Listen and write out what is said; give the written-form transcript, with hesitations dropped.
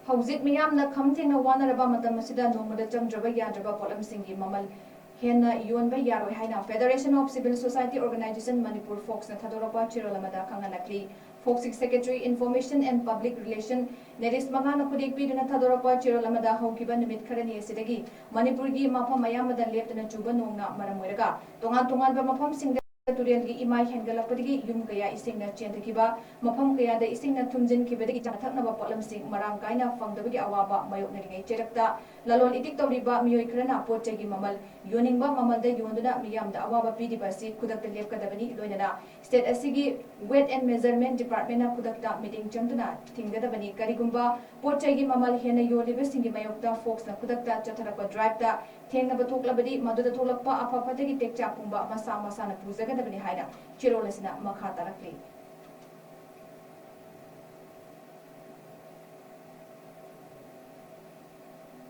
HOUJIK MEEYAMNA KHAM THENGNA WANARABA MATAM ASIDA NONGMADA Changdraba Yadraba Potlamsing MAMAL Henna Yonba Yaroi HAINA Federation of Civil Society Organization MANIPUR FOCS THADORAKPA CHEROL AMADA KHANGHANLAKLI FOCS Secretary Information and Public Relation Neris Magana Kudik Pidana THADORAKPA CHEROL AMADA HOKIBA NUMIT खरani asidagi Manipur gi mafam mayamada leptana chuba nongna maram oiraga tongan tongan ba mafam sing Turel gi imai hengalakpadagi yum kaya isingna chendakiba mafam kaya da isingna thumjin kibadagi chathaknaba potlamsing marang kaina fangdabagi awaba mayoknaringai cherakta lalol itik tawriba miyoi khrana potchagi mamal yoningba mamalda yonduna miyamda awaba pidibasi kudakta lepkadabani loinana state asigi weight and measurement department na kudakta meeting chamduna thinggadabani karigumba potchagi mamal hena yolibasingi mayokta fox na kudakta chatharapa drive ta THENGNA Thoklabadi Maduda Tholakpa Apapatagi Tekcha Pumba Masa Masana Puzagadabani Haina CHEROL asina makha tarakli